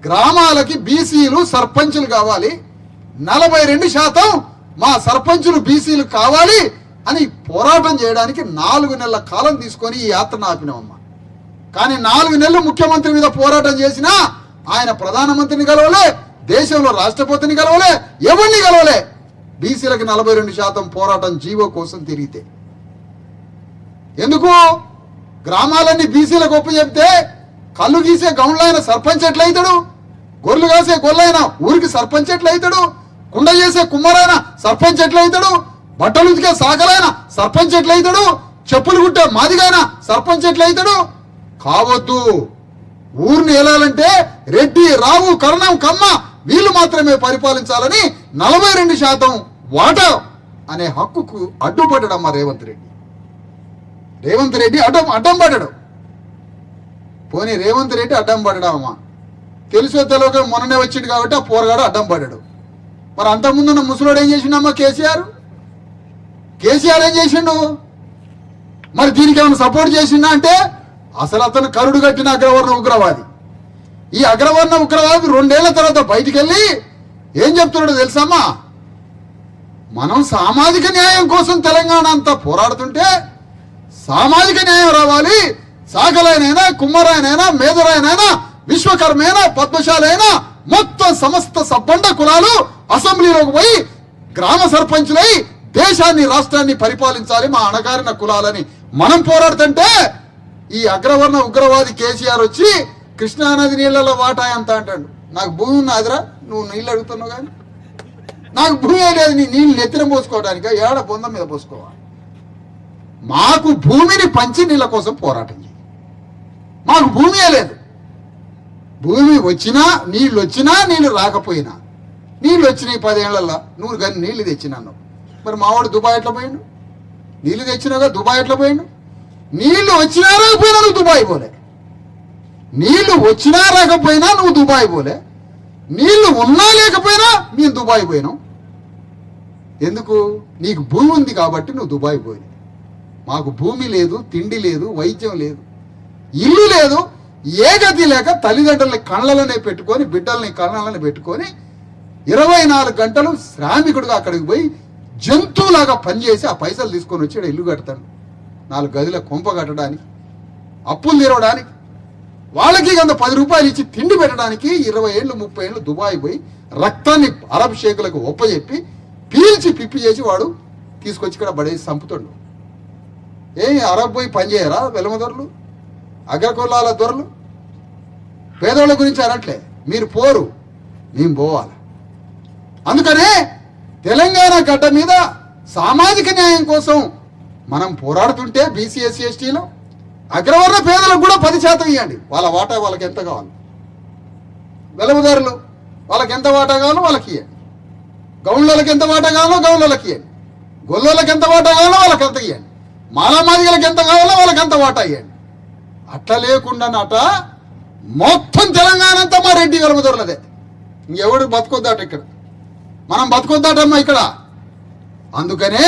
గ్రామాలకి బీసీలు సర్పంచులు కావాలి, 42% మా సర్పంచులు బీసీలు కావాలి అని పోరాటం చేయడానికి 4 నెలల కాలం తీసుకొని ఈ యాత్రను ఆపినామమ్మా. కానీ 4 నెలలు ముఖ్యమంత్రి మీద పోరాటం చేసినా ఆయన ప్రధానమంత్రిని కలవలే, దేశంలో రాష్ట్రపతిని కలవలే, ఎవరిని కలవలే. బీసీలకు 42% పోరాటం జీవో కోసం తిరిగితే ఎందుకు? గ్రామాలన్నీ బీసీలకు ఒప్పు చెప్తే కళ్ళు గీసే గౌండ్లైన సర్పంచ్ ఎట్లయితాడు, గొర్రెలు కాసే గొర్రెలైన ఊరికి సర్పంచ్ ఎట్లయితాడు, కుండ చేసే కుమ్మరైన సర్పంచ్ ఎట్లయితాడు, బట్టలు ఉతికే సాగలైన సర్పంచ్ ఎట్లయితాడు, చెప్పులు కుట్టే మాదిగైన సర్పంచ్ ఎట్లయితాడు? కావద్దు. ఊరిని ఏలాలంటే రెడ్డి, రావు, కరణం, కమ్మ వీళ్ళు మాత్రమే పరిపాలించాలని 42% వాటా అనే హక్కుకు అడ్డుపడ్డాడమ్మా రేవంత్ రెడ్డి అడ్డం పడ్డాడు. పోనీ రేవంత్ రెడ్డి అడ్డం పడ్డాడమ్మా, తెలుసో తెలియక మొన్ననే వచ్చిండు కాబట్టి ఆ పోరగాడు అడ్డం పడ్డాడు. మరి అంతకుముందున్న ముసలోడు ఏం చేసిండమ్మా? కేసీఆర్ ఏం చేసిండు? మరి దీనికి ఏమైనా సపోర్ట్ చేసిండా అంటే అసలు అతను కరుడు కట్టిన అగ్రవర్ణ ఉగ్రవాది. ఈ అగ్రవర్ణ ఉగ్రవాది 2 ఏళ్ల తర్వాత బయటికి వెళ్ళి ఏం చెప్తున్నాడో తెలుసమ్మా? మనం సామాజిక న్యాయం కోసం తెలంగాణ అంతా పోరాడుతుంటే సామాజిక న్యాయం రావాలి, సాగలైనైనా, కుమ్మరాయనైనా, మేదరాయనైనా, విశ్వకర్మైనా, పద్మశాలైనా మొత్తం సమస్త సబ్బండ కులాలు అసెంబ్లీలోకి పోయి గ్రామ సర్పంచులై దేశాన్ని, రాష్ట్రాన్ని పరిపాలించాలి మా అణగారిన కులాలని మనం పోరాడుతుంటే ఈ అగ్రవర్ణ ఉగ్రవాది కేసీఆర్ వచ్చి కృష్ణానది నీళ్ళలో వాటా ఎంత అంటాడు. నాకు భూమి ఉన్నదిరా, నువ్వు నీళ్ళు అడుగుతున్నావు కానీ నాకు భూమి లేదు, నీ నీళ్ళు నెత్తిన పోసుకోవడానికి ఏడ బొందం మీద పోసుకోవాలి. మాకు భూమిని పంచి నీళ్ళ కోసం పోరాటం చేయి. మాకు భూమియే లేదు. భూమి వచ్చినా నీళ్ళు వచ్చినా నీళ్ళు రాకపోయినా, నీళ్ళు వచ్చినాయి 10 ఏళ్లలో నువ్వు కానీ నీళ్లు తెచ్చినాను. మరి మావాడు దుబాయ్ ఎట్లా పోయిండు? నీళ్లు తెచ్చినాగా దుబాయ్ ఎట్లా పోయిండు? నీళ్లు వచ్చినా రాకపోయినా నువ్వు దుబాయ్ పోలే. నీళ్లు వచ్చినా రాకపోయినా నువ్వు దుబాయ్ పోలే. నీళ్లు ఉన్నా లేకపోయినా మేము దుబాయ్ పోయినాం. ఎందుకు? నీకు భూమి ఉంది కాబట్టి నువ్వు దుబాయ్ పోయి. మాకు భూమి లేదు, తిండి లేదు, వైద్యం లేదు, ఇల్లు లేదు. ఏ గతి లేక తల్లిదండ్రులని కళ్ళలనే పెట్టుకొని, బిడ్డల్ని కళ్ళలని పెట్టుకొని 24 గంటలు శ్రామికుడుగా అక్కడికి పోయి జంతువులాగా పనిచేసి ఆ పైసలు తీసుకొని వచ్చి ఇల్లు కడతాను. 4 గదుల కొంప కట్టడానికి, అప్పులు తీరవడానికి, వాళ్ళకి అంత 10 రూపాయలు ఇచ్చి తిండి పెట్టడానికి 20 ఏళ్ళు 30 ఏళ్ళు దుబాయ్ పోయి రక్తాన్ని అరబ్ షేకులకు ఒప్పజెప్పి పీల్చి పిప్పి చేసి వాడు తీసుకొచ్చి ఇక్కడ పడేసి చంపుతుండు. అరబ్ పోయి పని చేయరా వెలమ దొరలు, అగ్రకులాల దొరలు? పేదోళ్ళ గురించి అనట్లే, మీరు పోరు, మేము పోవాలి. అందుకనే తెలంగాణ గడ్డ మీద సామాజిక న్యాయం కోసం మనం పోరాడుతుంటే బీసీ ఎస్సీ ఎస్టీలో అగ్రవర్ణ పేదలకు కూడా 10% ఇవ్వండి. వాళ్ళ వాటా వాళ్ళకి ఎంత కావాలి, వెలమదారులు వాళ్ళకి ఎంత వాటా కావాలో వాళ్ళకి ఇవ్వండి, గౌన్లకి ఎంత వాటా కావాలో గౌన్లకి ఇవ్వండి, గొల్లలకి ఎంత వాటా కావాలో వాళ్ళకి ఎంత ఇవ్వండి, మాలామాదిగలకు ఎంత కావాలో వాళ్ళకి ఎంత వాటా ఇవ్వండి. అట్లా లేకుండా నట మొత్తం తెలంగాణ అంతా మా రెడ్డి వెలమదొరలదే. ఇంకెవడు బతుకొద్దాట ఇక్కడ, మనం బతుకొద్దాటమ్మా ఇక్కడ. అందుకనే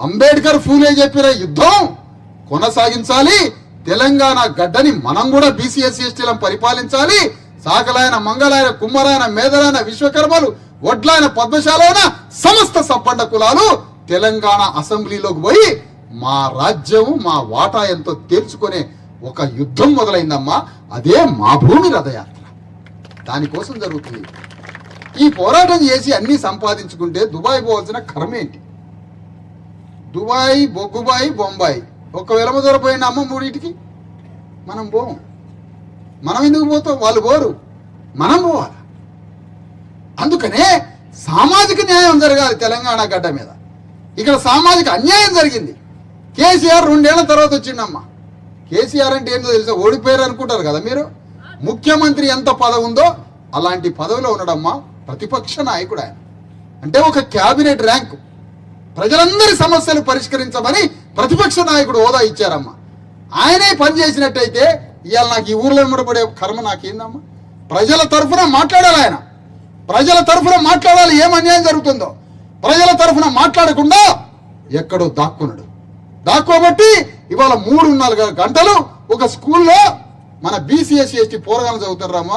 అంబేద్కర్ ఫూలే చెప్పిన యుద్ధం కొనసాగించాలి. తెలంగాణ గడ్డని మనం కూడా బీసీ ఎస్సీ ఎస్టీలను పరిపాలించాలి. సాకలైన, మంగళాయన, కుమ్మరాయన, మేదలైన, విశ్వకర్మలు, వడ్లైన, పద్మశాలైన సమస్త సబ్బండ కులాలు తెలంగాణ అసెంబ్లీలోకి పోయి మా రాజ్యము, మా వాటా ఎంతో తేల్చుకునే ఒక యుద్ధం మొదలైందమ్మా. అదే మా భూమి రథయాత్ర. దానికోసం జరుగుతుంది. ఈ పోరాటం చేసి అన్ని సంపాదించుకుంటే దుబాయ్ పోవాల్సిన కర్మేంటి? దుబాయ్, బొగ్గుబాయి, బొంబాయి ఒక్క వెలమదొర పోయిన అమ్మ మూడింటికి మనం పోం. మనం ఎందుకు పోతాం? వాళ్ళు పోరు, మనం పోవాలి. అందుకనే సామాజిక న్యాయం జరగాలి తెలంగాణ గడ్డ మీద. ఇక్కడ సామాజిక అన్యాయం జరిగింది. కేసీఆర్ 2 ఏళ్ల తర్వాత వచ్చిండమ్మా. కేసీఆర్ అంటే ఏంటో తెలుసా? ఓడిపోయారు అనుకుంటారు కదా మీరు. ముఖ్యమంత్రి ఎంత పదవి ఉందో అలాంటి పదవిలో ఉన్నాడమ్మా ప్రతిపక్ష నాయకుడు ఆయన. అంటే ఒక క్యాబినెట్ ర్యాంకు. ప్రజలందరి సమస్యలు పరిష్కరించమని ప్రతిపక్ష నాయకుడు హోదా ఇచ్చారమ్మా. ఆయనే పనిచేసినట్టయితే ఇవాళ నాకు ఈ ఊర్లో ముడపడే కర్మ నాకేందమ్మా? ప్రజల తరఫున మాట్లాడాలి ఆయన. ప్రజల తరఫున మాట్లాడాలి. ఏం అన్యాయం జరుగుతుందో ప్రజల తరఫున మాట్లాడకుండా ఎక్కడో దాక్కున్నాడు. దాక్కోబట్టి ఇవాళ 3-4 గంటలు ఒక స్కూల్లో మన బీసీఎస్సీ ఎస్టీ పోరగాలు చదువుతారమ్మా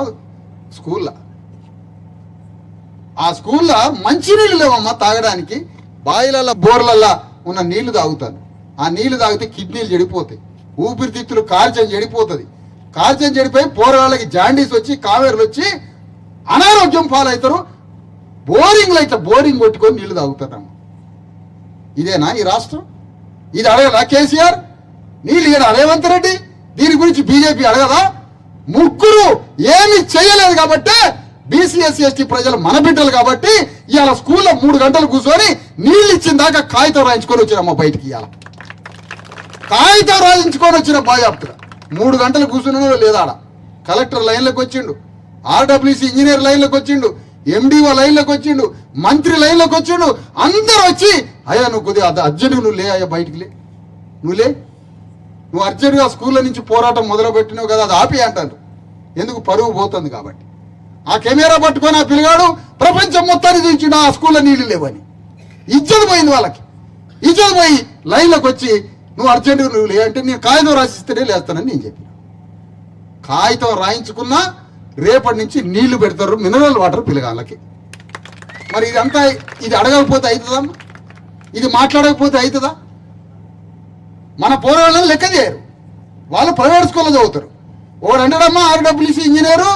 స్కూల్లో. ఆ స్కూల్లో మంచినీళ్ళు లేవమ్మా తాగడానికి. బాయిలల్లో, బోర్లల్లో ఉన్న నీళ్లు తాగుతాను. ఆ నీళ్లు తాగితే కిడ్నీలు చెడిపోతాయి, ఊపిరితిత్తులు కాల్చని చెడిపోతుంది. కాల్చని చెడిపోయి పోరగాళ్ళకి జాండీస్ వచ్చి, కావేరులు వచ్చి అనారోగ్యం పాలవుతారు. బోరింగ్లు అయితే బోరింగ్ కొట్టుకొని నీళ్లు తాగుతారమ్మా. ఇదేనా ఈ రాష్ట్రం? ఇది అడగదా కేసీఆర్? నీళ్ళు ఇయ్యడా రేవంత్ రెడ్డి? దీని గురించి బీజేపీ అడగదా? ముగ్గురు ఏమి చేయలేదు కాబట్టి బీసీ ఎస్సీ ఎస్టీ ప్రజలు మన బిడ్డలు కాబట్టి ఇవాళ స్కూల్లో 3 గంటలు కూర్చొని నీళ్ళు ఇచ్చిన దాకా కాగితం రాయించుకొని వచ్చినమ్మా బయటికి. ఇవాళ కాగితం రాయించుకొని వచ్చిన బాజాప్తుగా 3 గంటలు కూర్చున్నాడో లేదా? కలెక్టర్ లైన్లోకి వచ్చిండు, ఆర్డబ్ల్యూసీ ఇంజనీర్ లైన్లోకి వచ్చిండు, ఎండిఓ లైన్లోకి వచ్చిండు, మంత్రి లైన్లోకి వచ్చిండు. అందరూ వచ్చి అయ్యా నువ్వు కొద్దిగా అర్జెంటుగా నువ్వు లే, అయ్యా బయటికి లే, నువ్వు అర్జెంటుగా స్కూల్లో నుంచి పోరాటం మొదలుపెట్టినావు కదా, అది ఆపి అంటారు. ఎందుకు? పరువు పోతుంది కాబట్టి. ఆ కెమెరా పట్టుకొని ఆ పిల్లగాడు ప్రపంచం మొత్తాన్ని చూపించిండు ఆ స్కూల్లో నీళ్లు లేవని. ఇజ్జత్ పోయింది వాళ్ళకి. ఇజ్జత్ పోయి లైన్లోకి వచ్చి నువ్వు అర్జెంటుగా నువ్వు లే అంటే నేను కాగితం రాసిస్తేనే లేస్తానని నేను చెప్పిన. కాగితం రాయించుకున్నా రేపటి నుంచి నీళ్లు పెడతారు, మినరల్ వాటర్ పిల్లగాళ్ళకి. మరి ఇదంతా ఇది అడగకపోతే అవుతుందా? ఇది మాట్లాడకపోతే అవుతుందా? మన పోరాళ్ళని లెక్క చేయరు. వాళ్ళు ప్రైవేట్ స్కూల్లో చదువుతారు. ఒకడు అంటాడమ్మా ఆర్డబ్ల్యూసీ ఇంజనీరు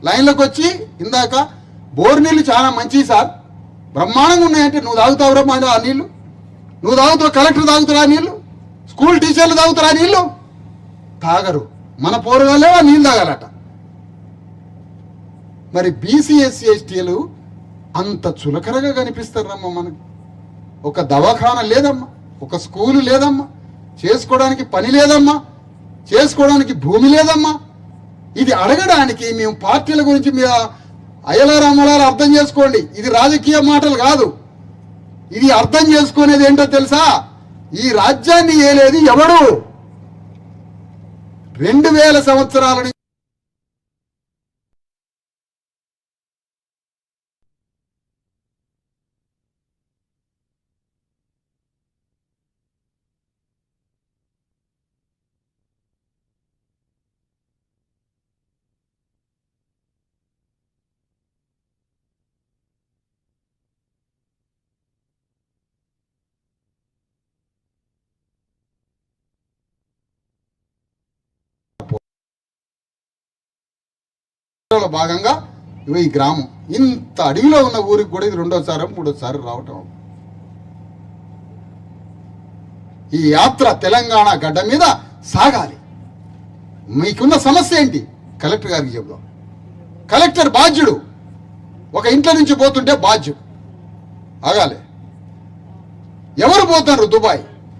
లైన్లోకి వచ్చి ఇందాక బోర్ నీళ్ళు చాలా మంచివి సార్, బ్రహ్మాండంగా ఉన్నాయంటే నువ్వు తాగుతావురా మా ఆ నీళ్ళు? నువ్వు తాగుతావు, కలెక్టర్ తాగుతారా నీళ్ళు? స్కూల్ టీచర్లు తాగుతారా నీళ్ళు? తాగరు. మన పోరగాళ్ళే ఆ నీళ్ళు తాగాలట. మరి బీసీ ఎస్సీ ఎస్టీలు అంత చులకనగా కనిపిస్తారమ్మా మనకు. ఒక దవాఖాన లేదమ్మా, ఒక స్కూలు లేదమ్మా, చేసుకోవడానికి పని లేదమ్మా, చేసుకోవడానికి భూమి లేదమ్మా. ఇది అడగడానికి మేము పార్టీల గురించి మీరు అయలారామలాలు అర్థం చేసుకోండి. ఇది రాజకీయ మాటలు కాదు. ఇది అర్థం చేసుకునేది ఏంటో తెలుసా? ఈ రాజ్యాన్ని ఏలేది ఎవడు? 2000 సంవత్సరాల నుంచి భాగంగా ఈ గ్రామం ఇంత అడవిలో ఉన్న ఊరికి కూడా ఇది 2వ 3వ రావటం. ఈ యాత్ర తెలంగాణ గడ్డ మీద సాగాలి. మీకున్న సమస్య ఏంటి కలెక్టర్ గారికి చెబుదాం. కలెక్టర్ బాధ్యుడు. ఒక ఇంట్లో నుంచి పోతుంటే బాధ్యుడు ఆగాలి. ఎవరు పోతారు?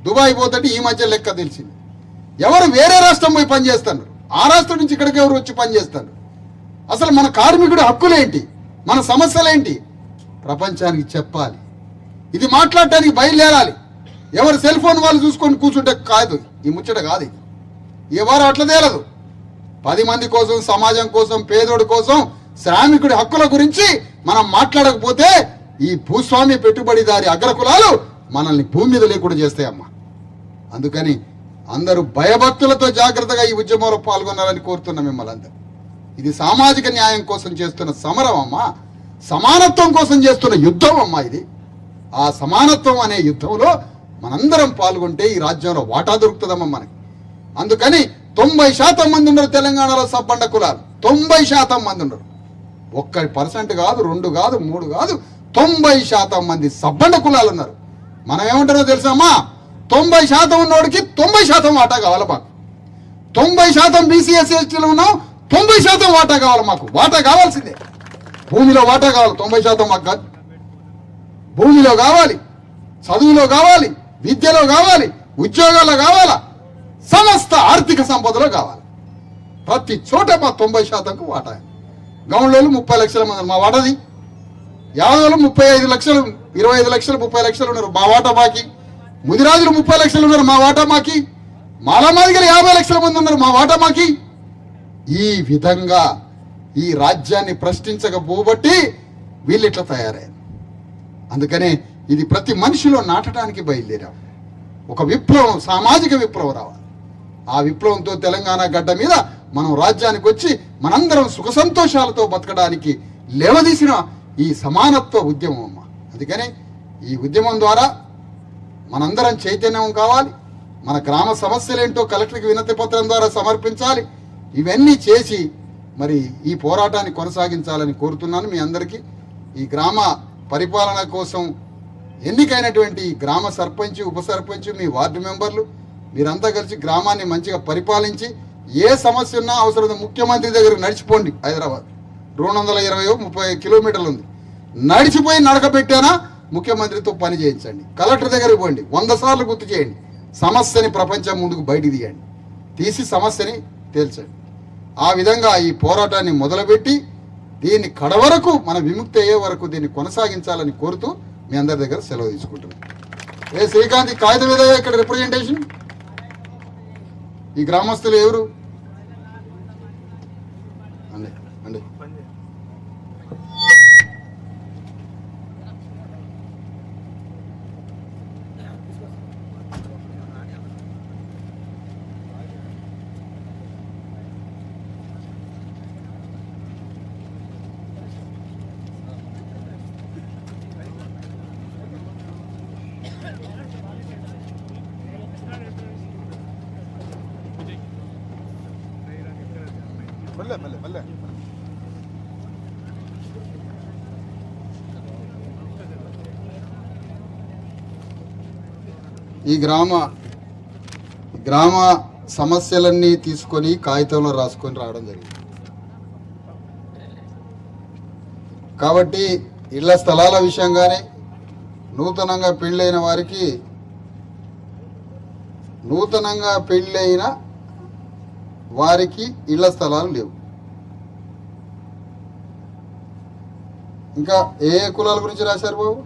దుబాయ్ పోతుంటే ఈ మధ్య లెక్క తెలిసింది. ఎవరు వేరే రాష్ట్రం పోయి పనిచేస్తున్నారు? ఆ రాష్ట్రం నుంచి ఇక్కడికి ఎవరు వచ్చి పనిచేస్తారు? అసలు మన కార్మికుడి హక్కులేంటి, మన సమస్యలేంటి ప్రపంచానికి చెప్పాలి. ఇది మాట్లాడటానికి బయలుదేరాలి. ఎవరు సెల్ ఫోన్ వాళ్ళు చూసుకొని కూర్చుంటే కాదు, ఈ ముచ్చట కాదు. ఎవరు అట్లా తేలదు. 10 మంది కోసం, సమాజం కోసం, పేదోడి కోసం, శ్రామికుడి హక్కుల గురించి మనం మాట్లాడకపోతే ఈ భూస్వామి పెట్టుబడిదారి అగ్రకులాలు మనల్ని భూమి మీద లేకుండా చేస్తాయమ్మా. అందుకని అందరూ భయభక్తులతో జాగ్రత్తగా ఈ ఉద్యమంలో పాల్గొనాలని కోరుతున్నాం మిమ్మల్ని అందరూ. ఇది సామాజిక న్యాయం కోసం చేస్తున్న సమరం అమ్మా, సమానత్వం కోసం చేస్తున్న యుద్ధం అమ్మా ఇది. ఆ సమానత్వం అనే యుద్ధంలో మనందరం పాల్గొంటే ఈ రాజ్యంలో వాటా దొరుకుతుందమ్మా మనకి. అందుకని 90% మంది ఉన్నారు తెలంగాణలో సబ్బండ కులాలు. 90% మంది ఉన్నారు. 1% కాదు, 2 కాదు, 3 కాదు, 90% మంది సబ్బండ కులాలు ఉన్నారు. మనం ఏమంటారో తెలుసమ్మా, 90% ఉన్నోడికి 90% వాటా కావాలి మాకు. 90% బీసీ ఎస్సీ ఎస్టీలు ఉన్నాం, 90% వాటా కావాలి మాకు. వాటా కావాల్సిందే. భూమిలో వాటా కావాలి. 90% మాకు కాదు. భూమిలో కావాలి, చదువులో కావాలి, విద్యలో కావాలి, ఉద్యోగాల్లో కావాలా, సమస్త ఆర్థిక సంపదలో కావాలి. ప్రతి చోట మా 90%కు వాటా. గౌన్లోళ్ళు 30 లక్షల మంది మా వాటది. యాదవులు 35 లక్షలు, 25 లక్షలు, 30 లక్షలు ఉన్నారు మా వాటా మాకి. ముదిరాజులు 30 లక్షలు ఉన్నారు మా వాటా మాకి. మాలమాదిగలు 50 లక్షల మంది ఉన్నారు మా వాటా మాకి. ఈ విధంగా ఈ రాజ్యాన్ని ప్రశ్నించకపోబట్టి వీళ్ళు ఇట్లా తయారయ్యారు. అందుకనే ఇది ప్రతి మనిషిలో నాటడానికి బయలుదేరాం. ఒక విప్లవం, సామాజిక విప్లవం రావాలి. ఆ విప్లవంతో తెలంగాణ గడ్డ మీద మనం రాజ్యానికి వచ్చి మనందరం సుఖ సంతోషాలతో బతకడానికి లేవదీసిన ఈ సమానత్వ ఉద్యమం అమ్మ. అందుకనే ఈ ఉద్యమం ద్వారా మనందరం చైతన్యం కావాలి. మన గ్రామ సమస్యలేంటో కలెక్టర్కి వినతి పత్రం ద్వారా సమర్పించాలి. ఇవన్నీ చేసి మరి ఈ పోరాటాన్ని కొనసాగించాలని కోరుతున్నాను మీ అందరికీ. ఈ గ్రామ పరిపాలన కోసం ఎన్నికైనటువంటి గ్రామ సర్పంచ్, ఉప సర్పంచ్, మీ వార్డు మెంబర్లు మీరంతా కలిసి గ్రామాన్ని మంచిగా పరిపాలించి ఏ సమస్య ఉన్నా అవసరం ముఖ్యమంత్రి దగ్గరకు నడిచిపోండి. హైదరాబాద్ 220-30 కిలోమీటర్లు ఉంది. నడిచిపోయి నడకబెట్టానా ముఖ్యమంత్రితో పని చేయించండి. కలెక్టర్ దగ్గరికి పోండి, 100 సార్లు గుర్తు చేయండి. సమస్యని ప్రపంచం ముందుకు బయటికి తీయండి, తీసి సమస్యని తేల్చండి. ఆ విధంగా ఈ పోరాటాన్ని మొదలుపెట్టి దీన్ని కడవరకు మన విముక్తి అయ్యే వరకు దీన్ని కొనసాగించాలని కోరుతూ మీ అందరి దగ్గర సెలవు తీసుకుంటున్నాం. శ్రీకాంత్ కాగితం మీద ఇక్కడ రిప్రజెంటేషన్. ఈ గ్రామస్తులు ఎవరు అండి అండి ఈ గ్రామ సమస్యలన్నీ తీసుకొని కాగితంలో రాసుకొని రావడం జరిగింది. కాబట్టి ఇళ్ల స్థలాల విషయంగానే నూతనంగా పెళ్ళైన వారికి ఇళ్ల స్థలాలు లేవు. ఇంకా ఏ కులాల గురించి రాశారు బాబు?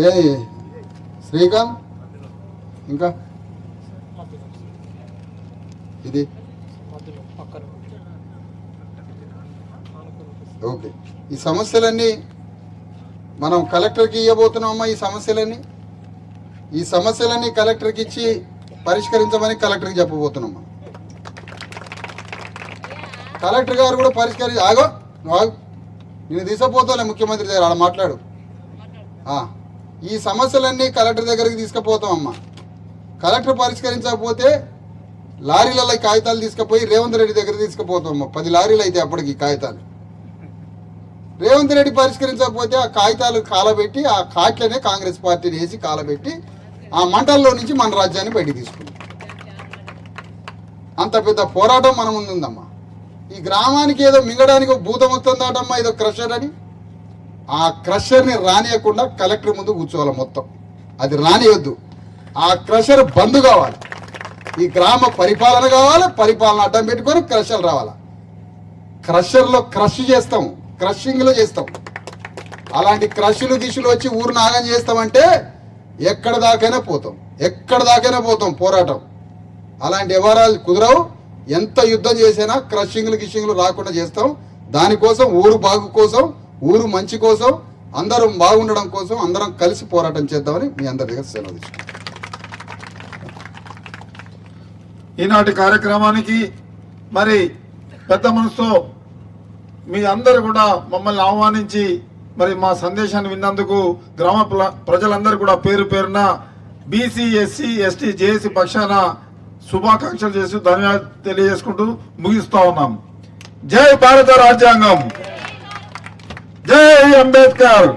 ఏ శ్రీకాంత్, ఇంకా ఇది ఓకే. ఈ సమస్యలన్నీ మనం కలెక్టర్కి ఇవ్వబోతున్నామమ్మా. ఈ సమస్యలన్నీ కలెక్టర్కి ఇచ్చి పరిష్కరించమని కలెక్టర్కి చెప్పబోతున్నామ్మా. కలెక్టర్ గారు కూడా ఆగో నేను తీసుకుపోతాలే ముఖ్యమంత్రి దగ్గర, అలా మాట్లాడు. ఈ సమస్యలన్నీ కలెక్టర్ దగ్గరికి తీసుకుపోతామమ్మా. కలెక్టర్ పరిష్కరించకపోతే లారీలలో కాగితాలు తీసుకుపోయి రేవంత్ రెడ్డి దగ్గర తీసుకుపోతామమ్మా. 10 లారీలు అయితే అప్పటికి కాగితాలు. రేవంత్ రెడ్డి పరిష్కరించకపోతే ఆ కాగితాలు కాలబెట్టి ఆ కాట్లనే కాంగ్రెస్ పార్టీని వేసి కాలబెట్టి ఆ మంటల్లో నుంచి మన రాజ్యాన్ని బయటికి తీసుకుంది. అంత పెద్ద పోరాటం మన ముందుందమ్మా. ఈ గ్రామానికి ఏదో మింగడానికి భూతం వస్తుందాటమ్మా, ఏదో క్రషర్ అని. ఆ క్రషర్ని రానియకుండా కలెక్టర్ ముందు కూర్చోవాలి. మొత్తం అది రానియొద్దు. ఆ క్రషర్ బంద్ కావాలి. ఈ గ్రామ పరిపాలన కావాలి. పరిపాలన అడ్డం పెట్టుకొని క్రషర్లు రావాలి. క్రషర్లో క్రష్ చేస్తాం, క్రషింగ్లో చేస్తాం. అలాంటి క్రష్లు గిష్లు వచ్చి ఊరు నాగం చేస్తామంటే ఎక్కడ దాకైనా పోతాం పోరాటం. అలాంటి వ్యవహారాలు కుదరవు. ఎంత యుద్ధం చేసినా క్రషింగ్లు గిషింగ్లు రాకుండా చేస్తాం. దానికోసం ఊరు బాగు కోసం, ఊరు మంచి కోసం, అందరం బాగుండడం కోసం అందరం కలిసి పోరాటం చేద్దామని మీ అందరి దగ్గర సెలవు తీసుకుంటాం. ఈనాటి కార్యక్రమానికి మరి పెద్ద మనసుతో మీ అందరు కూడా మమ్మల్ని ఆహ్వానించి మరి మా సందేశాన్ని విన్నందుకు గ్రామ ప్రజలందరూ కూడా పేరు పేరున బీసీ ఎస్సీ ఎస్టీ జేఏసీ పక్షాన శుభాకాంక్షలు చేసి ధన్యవాదాలు తెలియజేసుకుంటూ ముగిస్తా ఉన్నాం. జై భారత రాజ్యాంగం, జై అంబేద్కర్.